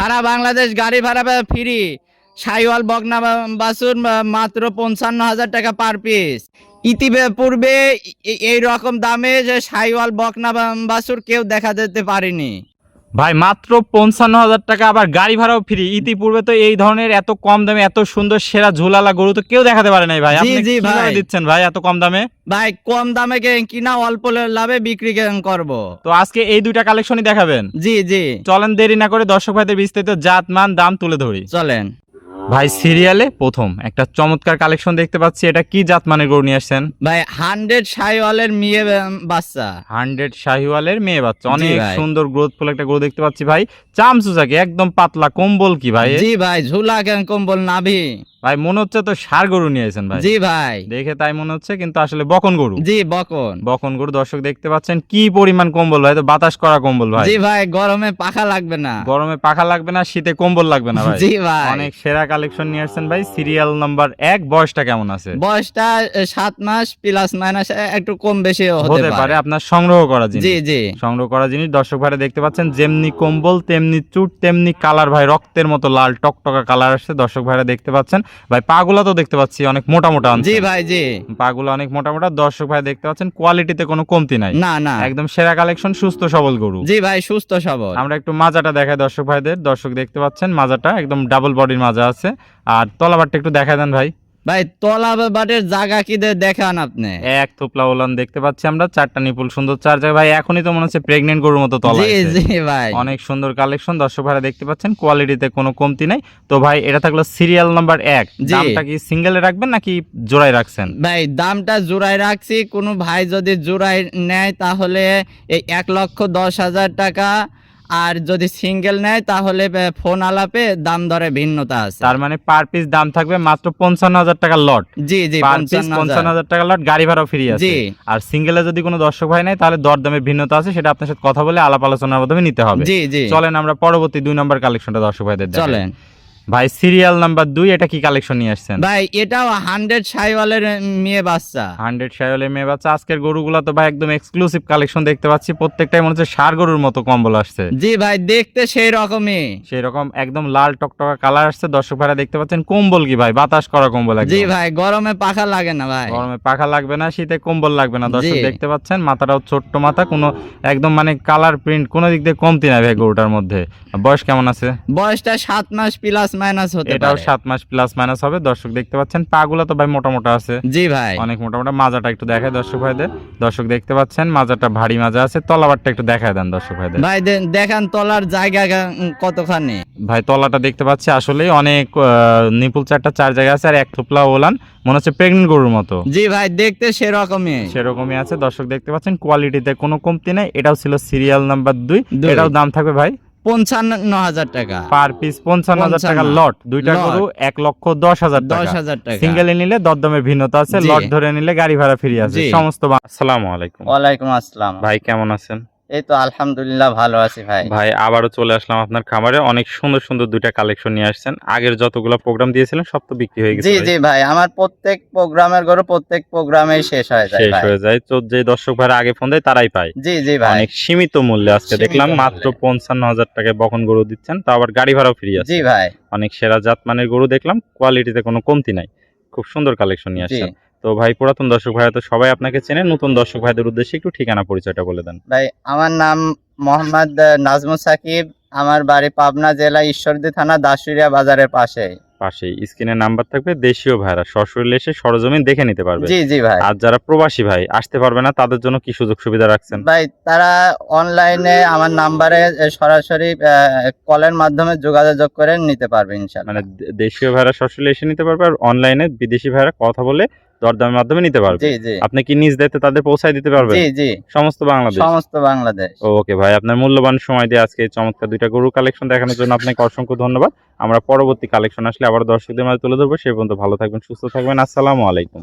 সারা বাংলাদেশ গাড়ি ভাড়া ফ্রি। সাইওয়াল বকনা বাছুর মাত্র 55,000 টাকা পার পিস। ইতিপূর্বে এই রকম দামে যে সাইওয়াল বকনা বাছুর কেউ দেখা যেতে পারেনি ভাই। মাত্র 55,000 টাকা, আবার গাড়ি ভাড়াও ফ্রি। ইতিপূর্বে তো এই ধরনের এত কম দামে এত সুন্দর সেরা ঝোলালা গরু তো কেউ দেখাতে পারে নাই ভাই। আপনি কিভাবে দিচ্ছেন ভাই এত কম দামে? ভাই কম দামে কিনা অল্প লাভে বিক্রি করব। তো আজকে এই দুইটা কালেকশনই দেখাবেন? জি জি, চলেন দেরি না করে দর্শক ভাইদের বিস্তারিত জাত মান দাম তুলে ধরি। চলেন ভাই। সিরিয়ালে প্রথম একটা চমৎকার কালেকশন দেখতে পাচ্ছি, এটা কি জাত মানের গরু নিয়ে আসছেন ভাই? 100 শাহিওয়ালের মেয়ে বাচ্চা। 100 শাহিওয়ালের মেয়ে বাচ্চা, অনেক সুন্দর গ্রোথফুল একটা গরু দেখতে পাচ্ছি ভাই। চামচুচাকে একদম পাতলা, কম্বল কি ভাই? জি ভাই, ঝুলা কম্বল নাভি। ভাই মনে হচ্ছে তো ষাঁড় গরু নিয়ে আসেন ভাই। জি ভাই, দেখে তাই মনে হচ্ছে, কিন্তু আসলে বকন গরু। জি বকন বকন গরু। দর্শক দেখতে পাচ্ছেন কি পরিমাণ কম্বল ভাই, তো বাতাস করা কম্বল ভাই। জি ভাই, গরমে পাখা লাগবে না। গরমে পাখা লাগবে না, শীতে কম্বল লাগবে না ভাই। জি ভাই, অনেক সেরা কালেকশন নিয়ে আসছেন ভাই। Serial number 1। বয়সটা কেমন আছে? বয়সটা 7 মাস প্লাস মাইনাস একটু কম বেশি হতে পারে। আপনার সংগ্রহ করা জিনিস। জি জি, সংগ্রহ করা জিনিস। দর্শক ভাই দেখতে পাচ্ছেন যেমনি কম্বল তেমনি চুট তেমনি কালার ভাই, রক্তের মতো লাল টকটকা কালার আসছে। দর্শক ভাইরা দেখতে পাচ্ছেন ভাই। পাগুলা তো দেখতে পাচ্ছি অনেক মোটা মোটা। জি ভাই, জি পাগুলা অনেক মোটা মোটা। দর্শক ভাই দেখতে পাচ্ছেন কোয়ালিটিতে কোনো কমতি নাই। না না, একদম সেরা কালেকশন, সুস্থ সবল গরু। জি ভাই, সুস্থ সবল। আমরা একটু মাজাটা দেখাই দর্শক ভাইদের। দর্শক দেখতে পাচ্ছেন মাজাটা একদম ডাবল বডির মাজা আছে। আর তলাবারটা একটু দেখায় দেন ভাই। ভাই তলা বাটের জায়গা কি দেখান আপনি? এক থোপলা ওলান দেখতে পাচ্ছি আমরা, 4টা নিপুল সুন্দর 4 জায়গা ভাই। এখনই তো মনে হচ্ছে প্রেগনেন্ট গরুর মতো তলা। জি জি ভাই, অনেক সুন্দর কালেকশন। দর্শক ভাইরা দেখতে পাচ্ছেন কোয়ালিটিতে কোনো কমতি নাই। তো ভাই এটা থাকলো সিরিয়াল নাম্বার 1। দামটা কি সিঙ্গেলে রাখবেন নাকি জোড়ায় রাখছেন? ভাই দামটা জোড়ায় রাখছি। কোনো ভাই যদি জোড়ায় নেয় তাহলে এই 1,10,000 টাকা, আর যদি সিঙ্গেল নেয় তাহলে ফোন আলাপে দাম দরে ভিন্নতা আছে। তার মানে পার পিস দাম থাকবে মাত্র 55,000 টাকা লট। জি জি, পার পিস 55,000 টাকা লট, গাড়ি ভাড়া ফ্রি আছে। আর সিঙ্গেলে যদি কোনো দর্শক ভাই নেয় তাহলে দরদামের ভিন্নতা আছে, সেটা আপনার সাথে কথা বলে আলাপ আলোচনার মাধ্যমে নিতে হবে। জি জি, চলেন আমরা পরবর্তী 2 নম্বর কালেকশনটা দর্শক ভাইদের দেখাই। চলেন ভাই সিরিয়াল নাম্বার 2, এটা কি কালেকশন নিয়ে আসছেন ভাই? এটাও 100 শাহিওয়ালের মেয়ে বাচ্চা। 100 শাহিওয়ালের মেয়ে বাচ্চা। আজকের গরুগুলো তো ভাই একদম এক্সক্লুসিভ কালেকশন দেখতে পাচ্ছি। প্রত্যেকটাই মনে হচ্ছে ষাঁড় গরুর মতো কম্বল আসছে। জি ভাই, দেখতে সেই রকমই, সেই রকম একদম লাল টকটকা কালার আসছে। দর্শক ভাইরা দেখতে পাচ্ছেন কম্বল কি ভাই, বাতাস করা কম্বল একদম। জি ভাই, গরমে পাখা লাগে না ভাই। গরমে পাখা লাগবে না, শীতে কম্বল লাগবে না। দর্শক দেখতে পাচ্ছেন মাথাটাও ছোট্ট মাথা, কোনো একদম মানে কালার প্রিন্ট কোনো দিক দিয়ে কমতি নাই ভাই গরুটার মধ্যে। বয়স কেমন আছে? বয়সটা 7 মাস প্লাস মাইনাস হতে পারে। এটাও 7 মাস প্লাস মাইনাস হবে। দর্শক দেখতে পাচ্ছেন পাগুলা তো ভাই মোটা মোটা আছে। জি ভাই, অনেক মোটা মোটা। মাজাটা একটু দেখায় দর্শক ভাইদের। দর্শক দেখতে পাচ্ছেন মাজাটা ভারী মাজা আছে। তলাবারটা একটু দেখায় দেন দর্শক ভাইদের। ভাই দেখান তলার জায়গা কতখানি। ভাই তলাটা দেখতে পাচ্ছি আসলে অনেক নিপুল 4টা 4 জায়গা আছে, আর এক থোপলা ওলান, মনে হচ্ছে প্রেগনেন্ট গরুর মতো। জি ভাই, দেখতে সেরকমই আছে। দর্শক দেখতে পাচ্ছেন কোয়ালিটিতে কোনো কমতি নাই। এটাও ছিল সিরিয়াল নাম্বার 2। এটাও দাম থাকবে ভাই 55,000 টাকা পার পিস। 55,000 টাকা লট। দুইটা গরু 1,10,000 টাকা। সিঙ্গেলে নিলে দরদামের ভিন্নতা আছে, লট ধরে নিলে গাড়ি ভাড়া ফ্রি আছে সমস্ত। আসসালামু আলাইকুম। ওয়ালাইকুম আসসালাম ভাই কেমন আছেন? এই তো আলহামদুলিল্লাহ ভালো আছি ভাই। ভাই আবারও চলে আসলাম আপনার খামারে। অনেক সুন্দর সুন্দর দুইটা কালেকশন নিয়ে আসছেন। আগের যতগুলো প্রোগ্রাম দিয়েছিলেন সব তো বিক্রি হয়ে গেছে। জি জি ভাই, আমার প্রত্যেক প্রোগ্রামের গরু প্রত্যেক প্রোগ্রামেই শেষ হয়ে যায়। তো যে দর্শক ভাইরা আগে ফোন দেয় তারাই পায়। জি জি ভাই, অনেক সীমিত মূল্যে আজকে দেখলাম মাত্র 55,000 টাকায় বকন গরু দিচ্ছেন, তো আবার গাড়ি ভাড়াও ফ্রি আছে। জি ভাই, অনেক সেরা জাত মানের গরু দেখলাম, কোয়ালিটিতে কোনো কমতি নাই। খুব সুন্দর কালেকশন নিয়ে আসছেন। তো ভাই পুরাতন দর্শক ভাইরা তো সবাই আপনাকে চেনে, নতুন দর্শক ভাইদের উদ্দেশ্যে একটু ঠিকানা পরিচয়টা বলে দেন ভাই। আমার নাম মোহাম্মদ নাজমুল সাকিব। আমার বাড়ি পাবনা জেলা ঈশ্বরদী থানা দাসুরিয়া বাজারের পাশেই। স্ক্রিনে নাম্বার থাকবে। দেশীয় ভাইরা সশরীরে এসে সরজমিন দেখে নিতে পারবে। জি জি ভাই। আর যারা প্রবাসী ভাই আসতে পারবে না তাদের জন্য কি সুযোগ সুবিধা রাখছেন? ভাই তারা অনলাইনে আমার নাম্বারে সরাসরি কলের মাধ্যমে যোগাযোগ করে নিতে পারবে ইনশাআল্লাহ। মানে দেশীয় ভাইরা সশরীরে এসে নিতে পারবে, আর অনলাইনে বিদেশি ভাইরা কথা বলে দরদামের মাধ্যমে নিতে পারবে। জি জি, আপনি কি নিজ দায়িত্বে তাদের পৌঁছায় দিতে পারবেন? জি জি, সমস্ত বাংলাদেশ। ওকে ভাই, আপনার মূল্যবান সময় দিয়ে আজকে চমৎকার দুইটা গরু কালেকশন দেখানোর জন্য আপনাকে অসংখ্য ধন্যবাদ। আমরা পরবর্তী কালেকশন আসলে আবার দর্শকদের মাঝে তুলে ধরবো। সে পর্যন্ত ভালো থাকবেন, সুস্থ থাকবেন। আসসালামু আলাইকুম।